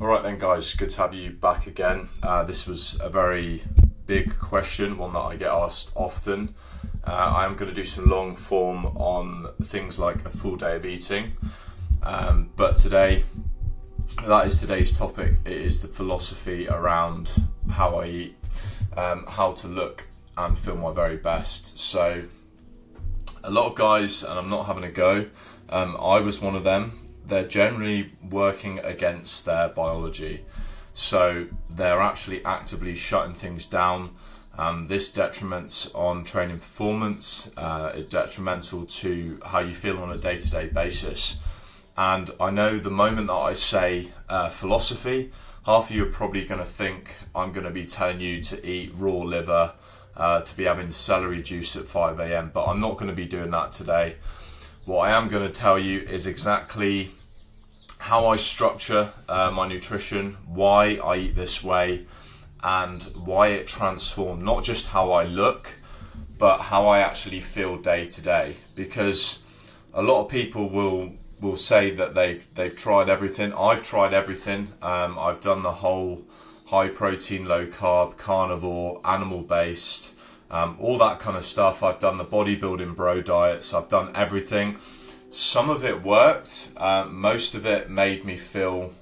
All right then, guys, good to have you back again. This was a very big question, one that I get asked often. I am going to do some long form on things like a full day of eating, but today, that is today's topic. It is the philosophy around how I eat, how to look and feel my very best. So a lot of guys, and I'm not having a go, I was one of them, they're generally working against their biology. So they're actually actively shutting things down. This detriments on training performance, it's detrimental to how you feel on a day-to-day basis. And I know the moment that I say philosophy, half of you are probably going to think I'm going to be telling you to eat raw liver, to be having celery juice at 5 a.m, but I'm not going to be doing that today. What I am going to tell you is exactly how I structure my nutrition, why I eat this way, and why it transformed not just how I look, but how I actually feel day to day. Because a lot of people will say that they've tried everything. I've tried everything. I've done the whole high protein, low carb, carnivore, animal based, all that kind of stuff. I've done the bodybuilding bro diets. I've done everything. Some of it worked. Most of it made me feel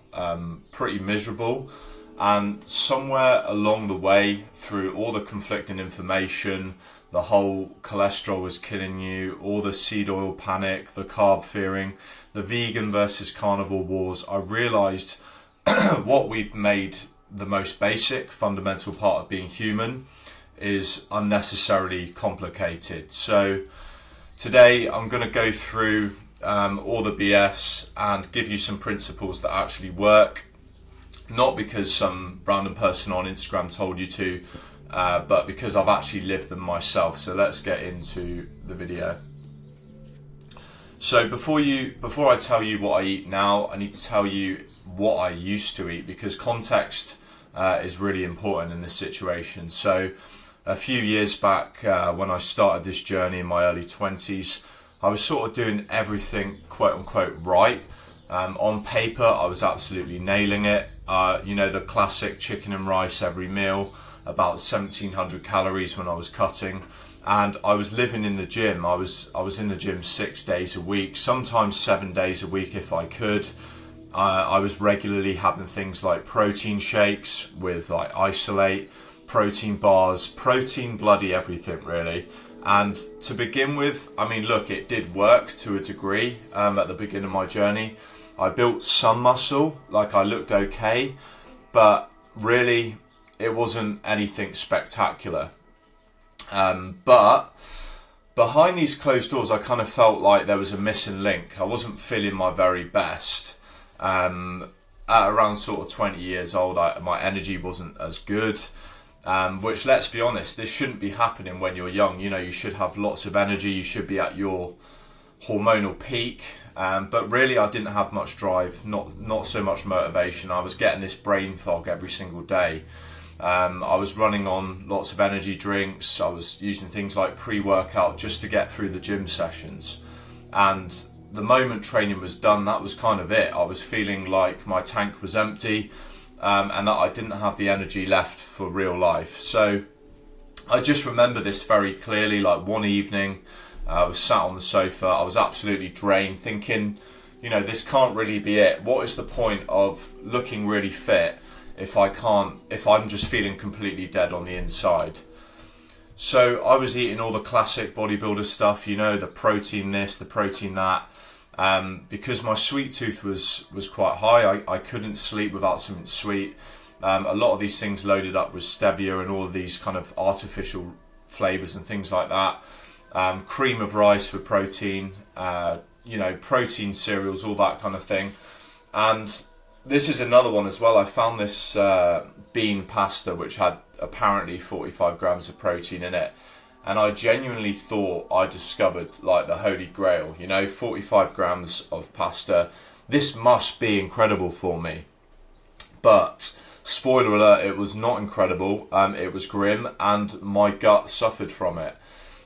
pretty miserable. And somewhere along the way, through all the conflicting information, the whole cholesterol was killing you, all the seed oil panic, the carb fearing, the vegan versus carnivore wars, I realised what we've made the most basic, fundamental part of being human is unnecessarily complicated. So today I'm going to go through all the BS and give you some principles that actually work. Not because some random person on Instagram told you to, but because I've actually lived them myself. So let's get into the video. So before I tell you what I eat now, I need to tell you what I used to eat, because context is really important in this situation. So a few years back, when I started this journey in my early 20s, I was sort of doing everything quote unquote right. On paper, I was absolutely nailing it. The classic chicken and rice every meal, about 1,700 calories when I was cutting. And I was living in the gym. I was in the gym 6 days a week, sometimes 7 days a week if I could. I was regularly having things like protein shakes with like isolate, protein bars, protein bloody everything really. And to begin with, I mean, look, it did work to a degree at the beginning of my journey. I built some muscle, like I looked okay, but really it wasn't anything spectacular. But behind these closed doors, I kind of felt like there was a missing link. I wasn't feeling my very best. At around sort of 20 years old, my energy wasn't as good. Which, let's be honest, this shouldn't be happening when you're young. You know, you should have lots of energy. You should be at your hormonal peak. But really, I didn't have much drive, not so much motivation. I was getting this brain fog every single day. I was running on lots of energy drinks. I was using things like pre-workout just to get through the gym sessions. And the moment training was done, that was kind of it. I was feeling like my tank was empty. And that I didn't have the energy left for real life. So I just remember this very clearly. Like one evening, I was sat on the sofa, I was absolutely drained, thinking, this can't really be it. What is the point of looking really fit if I'm just feeling completely dead on the inside? So I was eating all the classic bodybuilder stuff, the protein this, the protein that. Because my sweet tooth was quite high, I couldn't sleep without something sweet. A lot of these things loaded up with stevia and all of these kind of artificial flavors and things like that. Cream of rice with protein, protein cereals, all that kind of thing. And this is another one as well. I found this bean pasta which had apparently 45 grams of protein in it. And I genuinely thought I discovered like the holy grail, 45 grams of pasta. This must be incredible for me. But spoiler alert, it was not incredible. It was grim and my gut suffered from it.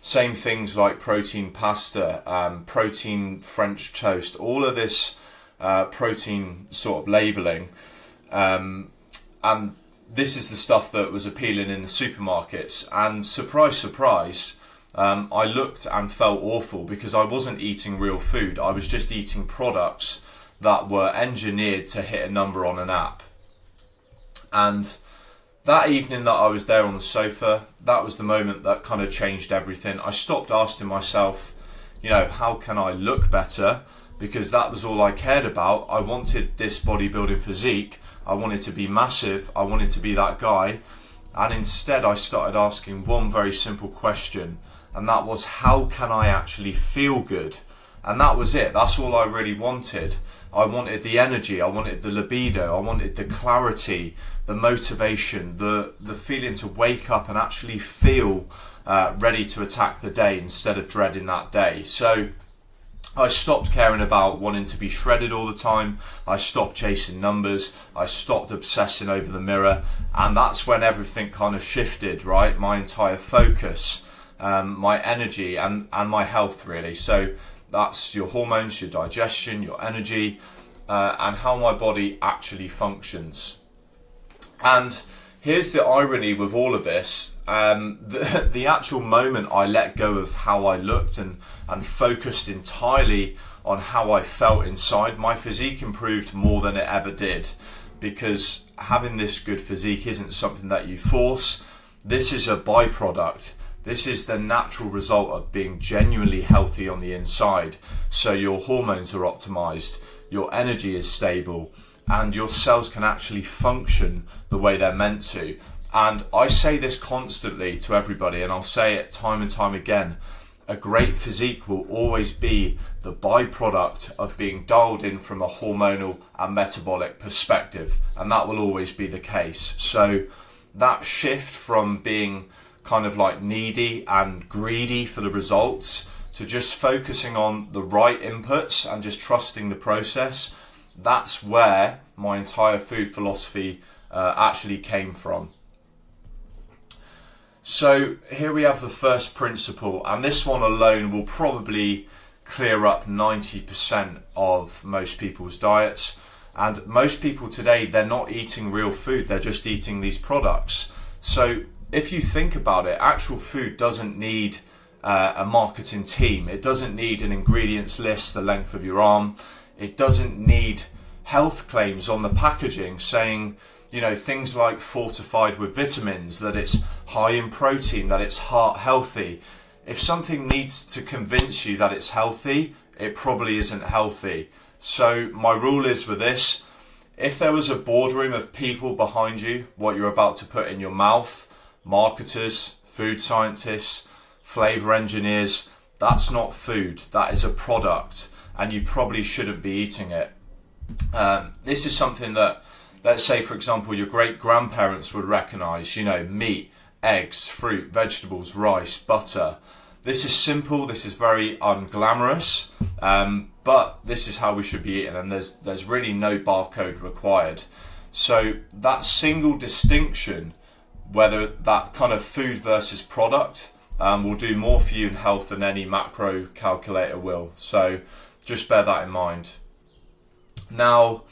Same things like protein pasta, protein French toast, all of this protein sort of labeling And this is the stuff that was appealing in the supermarkets. And surprise, surprise, I looked and felt awful because I wasn't eating real food. I was just eating products that were engineered to hit a number on an app. And that evening that I was there on the sofa, that was the moment that kind of changed everything. I stopped asking myself, how can I look better? Because that was all I cared about. I wanted this bodybuilding physique. I wanted to be massive. I wanted to be that guy. And instead I started asking one very simple question. And that was, how can I actually feel good? And that was it. That's all I really wanted. I wanted the energy. I wanted the libido. I wanted the clarity, the motivation, the feeling to wake up and actually feel ready to attack the day instead of dreading that day. So I stopped caring about wanting to be shredded all the time. I stopped chasing numbers. I stopped obsessing over the mirror. And that's when everything kind of shifted, right? My entire focus, my energy and my health, really. So that's your hormones, your digestion, your energy, and how my body actually functions. And here's the irony with all of this. The actual moment I let go of how I looked and focused entirely on how I felt inside, my physique improved more than it ever did. Because having this good physique isn't something that you force. This is a byproduct. This is the natural result of being genuinely healthy on the inside. So your hormones are optimized, your energy is stable, and your cells can actually function the way they're meant to. And I say this constantly to everybody, and I'll say it time and time again. A great physique will always be the byproduct of being dialed in from a hormonal and metabolic perspective. And that will always be the case. So that shift from being kind of like needy and greedy for the results to just focusing on the right inputs and just trusting the process, that's where my entire food philosophy actually came from. So here we have the first principle, and this one alone will probably clear up 90% of most people's diets. And most people today, they're not eating real food, they're just eating these products. So if you think about it, actual food doesn't need a marketing team. It doesn't need an ingredients list the length of your arm. It doesn't need health claims on the packaging saying, things like fortified with vitamins, that it's high in protein, that it's heart healthy. If something needs to convince you that it's healthy, it probably isn't healthy. So my rule is with this, if there was a boardroom of people behind you, what you're about to put in your mouth, marketers, food scientists, flavor engineers, that's not food, that is a product, and you probably shouldn't be eating it. This is something that, let's say for example, your great grandparents would recognize, meat, eggs, fruit, vegetables, rice, butter. This is simple, this is very unglamorous, but this is how we should be eating, and there's really no barcode required. So that single distinction, whether that kind of food versus product, will do more for you in health than any macro calculator will. So just bear that in mind. Now,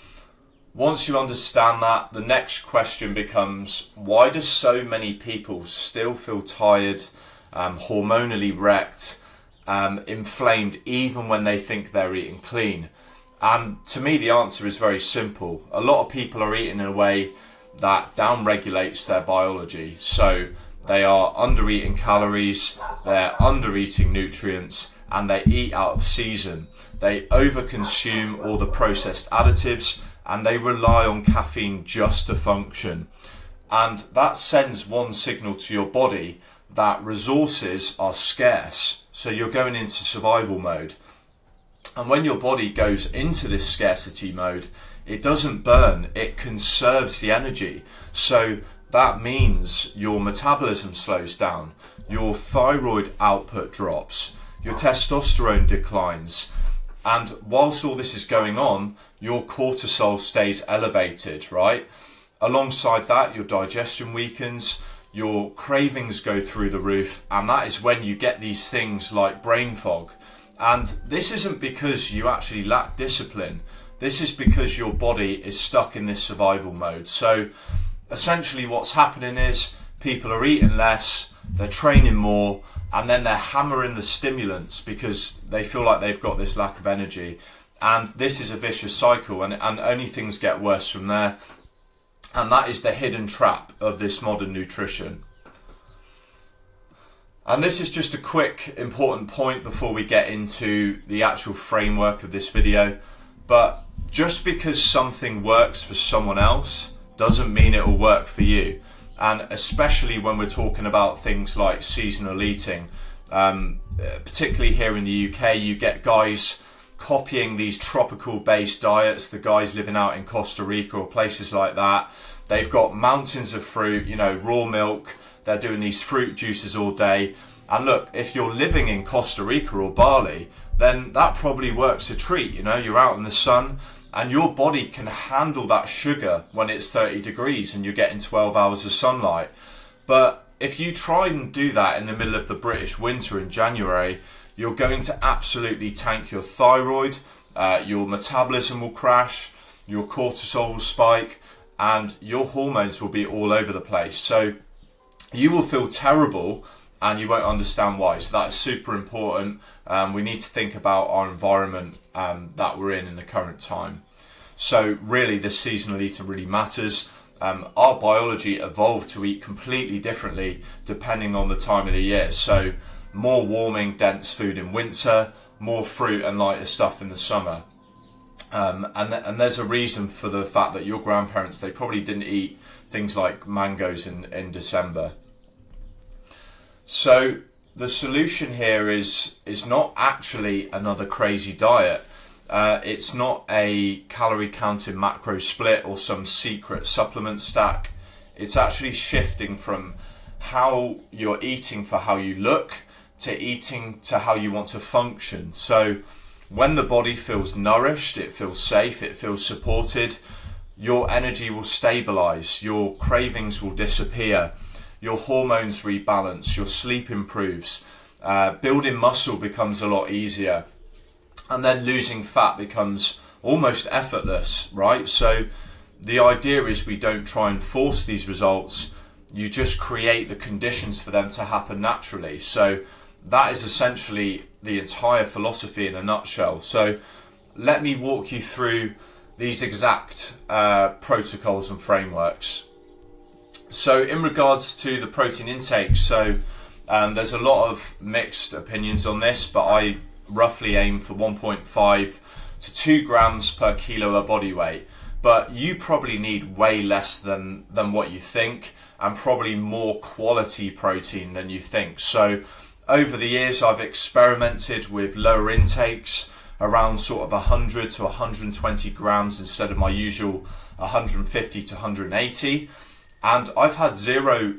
once you understand that, the next question becomes, why do so many people still feel tired, hormonally wrecked, inflamed, even when they think they're eating clean? And to me, the answer is very simple. A lot of people are eating in a way that downregulates their biology. So they are under-eating calories, they're under-eating nutrients, and they eat out of season. They over-consume all the processed additives, and they rely on caffeine just to function. And that sends one signal to your body that resources are scarce. So you're going into survival mode. And when your body goes into this scarcity mode, it doesn't burn, it conserves the energy. So that means your metabolism slows down, your thyroid output drops, your testosterone declines. And whilst all this is going on, your cortisol stays elevated, right? Alongside that, your digestion weakens, your cravings go through the roof, and that is when you get these things like brain fog. And this isn't because you actually lack discipline. this is because your body is stuck in this survival mode. So essentially what's happening is people are eating less, they're training more, and then they're hammering the stimulants because they feel like they've got this lack of energy. And this is a vicious cycle, and only things get worse from there. And that is the hidden trap of this modern nutrition. And this is just a quick important point before we get into the actual framework of this video. But just because something works for someone else doesn't mean it will work for you. And especially when we're talking about things like seasonal eating, particularly here in the UK, you get guys copying these tropical based diets, the guys living out in Costa Rica or places like that. They've got mountains of fruit, you know, raw milk. They're doing these fruit juices all day. And look, if you're living in Costa Rica or Bali, then that probably works a treat. You know, you're out in the sun and your body can handle that sugar when it's 30 degrees and you're getting 12 hours of sunlight. But if you try and do that in the middle of the British winter in January, you're going to absolutely tank your thyroid, your metabolism will crash, your cortisol will spike, and your hormones will be all over the place. So you will feel terrible and you won't understand why. So that's super important. We need to think about our environment that we're in the current time. So really, this seasonal eating really matters. Our biology evolved to eat completely differently depending on the time of the year. So more warming, dense food in winter, more fruit and lighter stuff in the summer. And there's a reason for the fact that your grandparents, they probably didn't eat things like mangoes in December. So the solution here is not actually another crazy diet. It's not a calorie counting macro split or some secret supplement stack. It's actually shifting from how you're eating for how you look to eating to how you want to function. So when the body feels nourished, it feels safe, it feels supported, your energy will stabilize, your cravings will disappear, your hormones rebalance, your sleep improves, building muscle becomes a lot easier, and then losing fat becomes almost effortless, right? So the idea is we don't try and force these results, you just create the conditions for them to happen naturally. So that is essentially the entire philosophy in a nutshell. So let me walk you through these exact protocols and frameworks. So in regards to the protein intake, so there's a lot of mixed opinions on this, but I roughly aim for 1.5 to 2 grams per kilo of body weight. But you probably need way less than what you think, and probably more quality protein than you think. So over the years, I've experimented with lower intakes, around sort of 100 to 120 grams instead of my usual 150 to 180. And I've had zero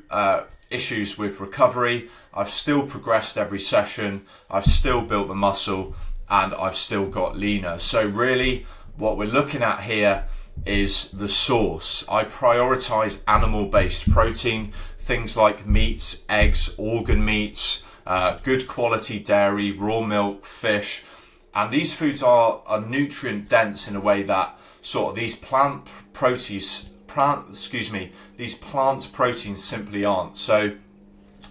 issues with recovery. I've still progressed every session. I've still built the muscle and I've still got leaner. So really what we're looking at here is the source. I prioritize animal-based protein, things like meats, eggs, organ meats, good quality dairy, raw milk, fish. And these foods are nutrient dense in a way that sort of these plant proteins simply aren't. So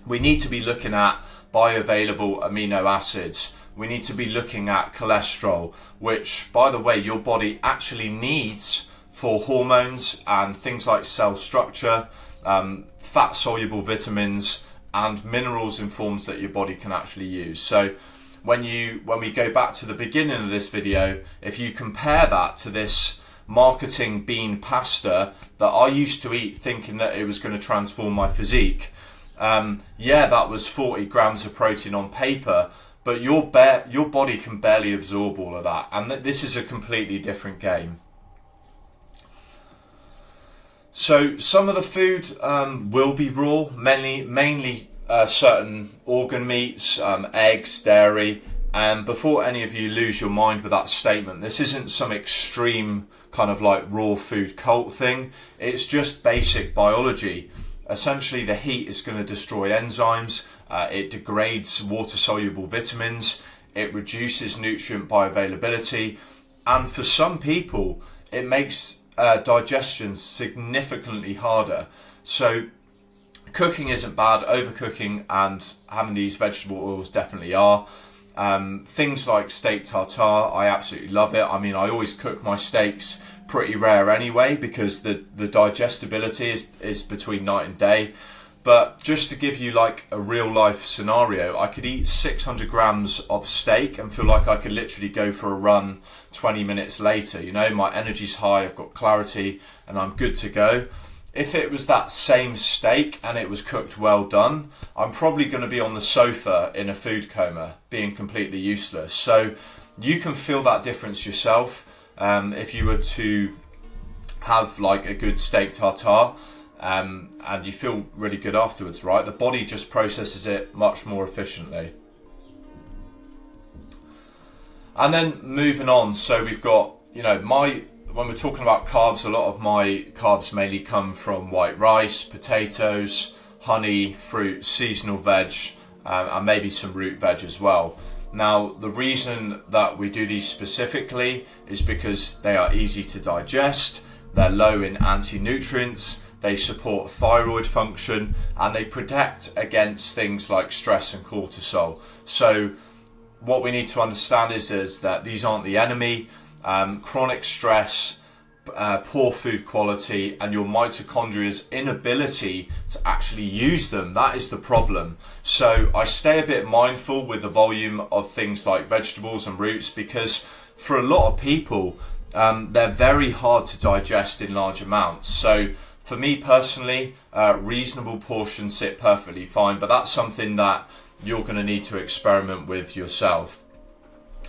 we need to be looking at bioavailable amino acids. We need to be looking at cholesterol, which, by the way, your body actually needs for hormones and things like cell structure, fat soluble vitamins and minerals in forms that your body can actually use. So when we go back to the beginning of this video, if you compare that to this marketing bean pasta that I used to eat thinking that it was going to transform my physique, yeah, that was 40 grams of protein on paper, but your body can barely absorb all of that, and this is a completely different game. So some of the food will be raw, mainly certain organ meats, eggs, dairy. And before any of you lose your mind with that statement, this isn't some extreme kind of like raw food cult thing. It's just basic biology. Essentially, the heat is going to destroy enzymes. It degrades water-soluble vitamins. It reduces nutrient bioavailability. And for some people, it makes digestion significantly harder. So cooking isn't bad, overcooking and having these vegetable oils definitely are. Things like steak tartare, I absolutely love it. I mean, I always cook my steaks pretty rare anyway, because the digestibility is between night and day. But just to give you like a real life scenario, I could eat 600 grams of steak and feel like I could literally go for a run 20 minutes later. You know, my energy's high, I've got clarity, and I'm good to go. If it was that same steak and it was cooked well done, I'm probably going to be on the sofa in a food coma, being completely useless. So you can feel that difference yourself if you were to have like a good steak tartare. And you feel really good afterwards, right? The body just processes it much more efficiently. And then moving on, so we've got, you know, when we're talking about carbs, a lot of my carbs mainly come from white rice, potatoes, honey, fruit, seasonal veg, and maybe some root veg as well. Now, the reason that we do these specifically is because they are easy to digest, they're low in anti-nutrients, they support thyroid function, and they protect against things like stress and cortisol. So what we need to understand is that these aren't the enemy. Chronic stress, poor food quality, and your mitochondria's inability to actually use them, that is the problem. So I stay a bit mindful with the volume of things like vegetables and roots, because for a lot of people, they're very hard to digest in large amounts. So for me personally, reasonable portions sit perfectly fine, but that's something that you're going to need to experiment with yourself.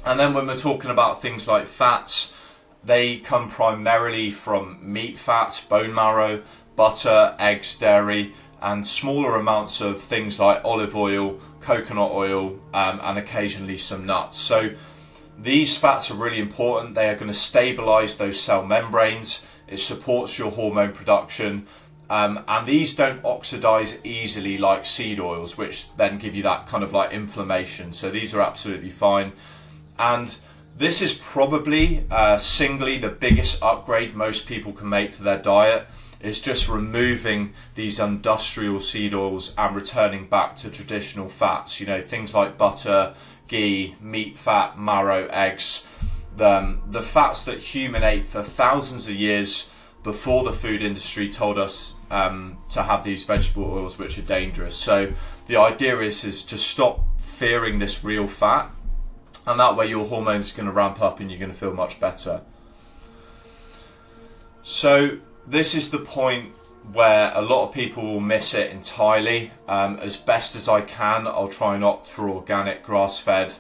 And then when we're talking about things like fats, they come primarily from meat fats, bone marrow, butter, eggs, dairy, and smaller amounts of things like olive oil, coconut oil, and occasionally some nuts. So these fats are really important. They are going to stabilize those cell membranes. It supports your hormone production, and these don't oxidize easily like seed oils, which then give you that kind of like inflammation. So these are absolutely fine. And this is probably singly the biggest upgrade most people can make to their diet, is just removing these industrial seed oils and returning back to traditional fats. You know, things like butter, ghee, meat fat, marrow, eggs. The fats that human ate for thousands of years before the food industry told us to have these vegetable oils, which are dangerous. So the idea is to stop fearing this real fat, and that way your hormones are going to ramp up and you're going to feel much better. So this is the point where a lot of people will miss it entirely. As best as I can, I'll try and opt for organic, grass-fed,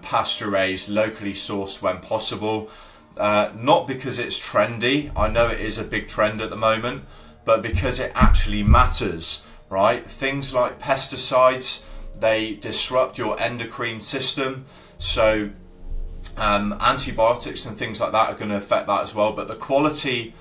pasture-raised, locally sourced when possible. Not because it's trendy, I know it is a big trend at the moment, but because it actually matters, right? Things like pesticides, they disrupt your endocrine system. So antibiotics and things like that are going to affect that as well. But the quality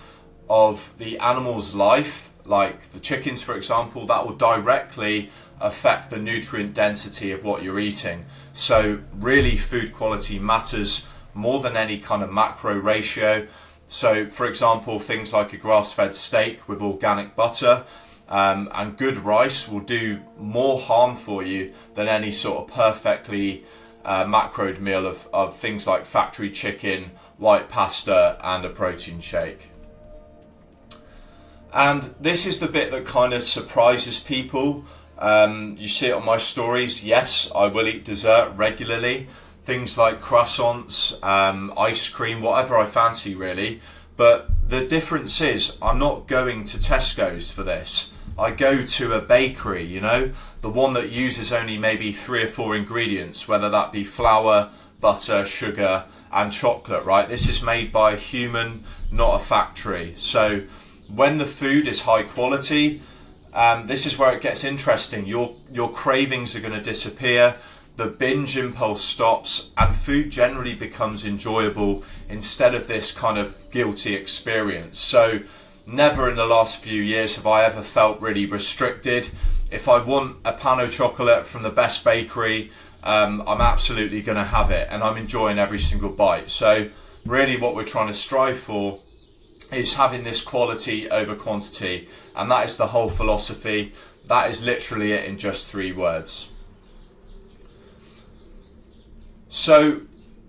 of the animal's life, like the chickens for example, that will directly affect the nutrient density of what you're eating. So really food quality matters more than any kind of macro ratio. So for example, things like a grass-fed steak with organic butter and good rice will do more harm for you than any sort of perfectly macroed meal of things like factory chicken, white pasta, and a protein shake. And this is the bit that kind of surprises people. You see it on my stories. Yes, I will eat dessert regularly. Things like croissants, ice cream, whatever I fancy really. But the difference is I'm not going to Tesco's for this. I go to a bakery, you know, the one that uses only maybe 3 or 4 ingredients, whether that be flour, butter, sugar, and chocolate, right? This is made by a human, not a factory. So when the food is high quality, this is where it gets interesting. Your cravings are going to disappear, the binge impulse stops, and food generally becomes enjoyable instead of this kind of guilty experience. So never in the last few years have I ever felt really restricted. If I want a pan au chocolate from the best bakery, I'm absolutely going to have it, and I'm enjoying every single bite. So really what we're trying to strive for is having this quality over quantity, and that is the whole philosophy. That is literally it in just 3 words. So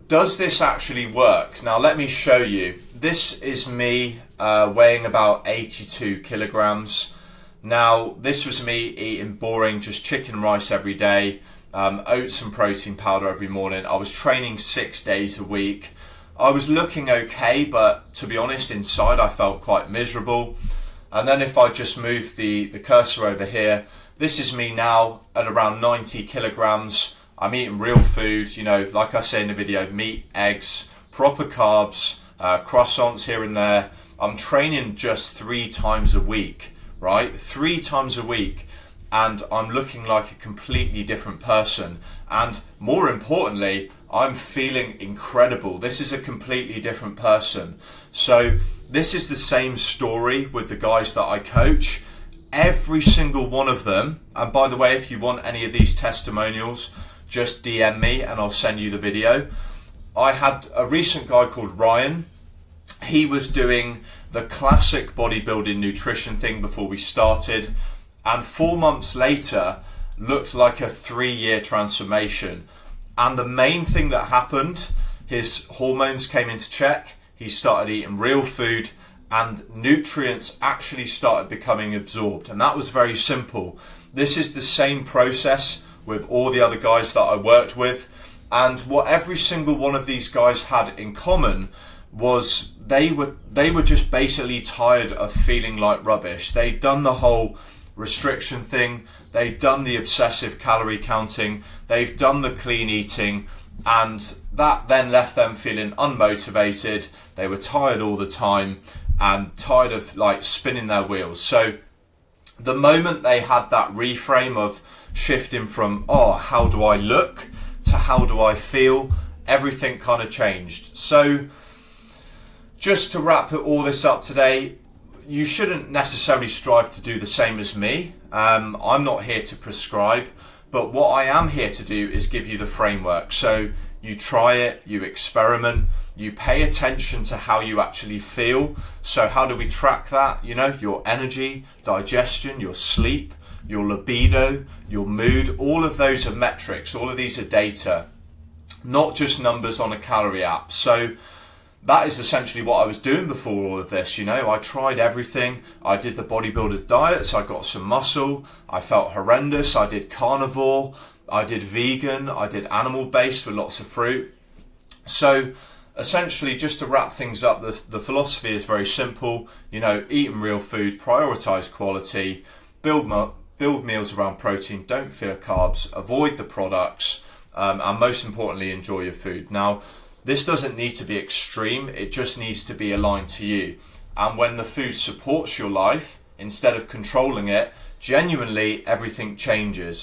does this actually work? Now let me show you. This is me weighing about 82 kilograms. Now this was me eating boring, just chicken and rice every day, oats and protein powder every morning. I was training 6 days a week. I was looking okay, but to be honest, inside I felt quite miserable. And then if I just move the cursor over here, this is me now at around 90 kilograms. I'm eating real food, you know, like I say in the video, meat, eggs, proper carbs, croissants here and there. I'm training just 3 times a week, right? 3 times a week, and I'm looking like a completely different person. And more importantly, I'm feeling incredible. This is a completely different person. So this is the same story with the guys that I coach. Every single one of them, and by the way, if you want any of these testimonials, just DM me and I'll send you the video. I had a recent guy called Ryan. He was doing the classic bodybuilding nutrition thing before we started, and 4 months later looked like a 3-year transformation. And the main thing that happened, his hormones came into check, he started eating real food, and nutrients actually started becoming absorbed. And that was very simple. This is the same process with all the other guys that I worked with, and what every single one of these guys had in common was they were just basically tired of feeling like rubbish. They'd done the whole restriction thing, they've done the obsessive calorie counting, they've done the clean eating, and that then left them feeling unmotivated. They were tired all the time and tired of like spinning their wheels. So the moment they had that reframe of shifting from, oh, how do I look, to how do I feel, everything kind of changed. So just to wrap all this up today, you shouldn't necessarily strive to do the same as me. I'm not here to prescribe, but what I am here to do is give you the framework. So you try it, you experiment, you pay attention to how you actually feel. So how do we track that? You know, your energy, digestion, your sleep, your libido, your mood, all of those are metrics, all of these are data, not just numbers on a calorie app. So that is essentially what I was doing before all of this. You know, I tried everything. I did the bodybuilder's diet, so I got some muscle. I felt horrendous. I did carnivore, I did vegan, I did animal based with lots of fruit. So essentially, just to wrap things up, the philosophy is very simple. You know, eating real food, prioritize quality, build meals around protein, don't fear carbs, avoid the products, and most importantly, enjoy your food. Now, this doesn't need to be extreme, it just needs to be aligned to you. And when the food supports your life, instead of controlling it, genuinely everything changes.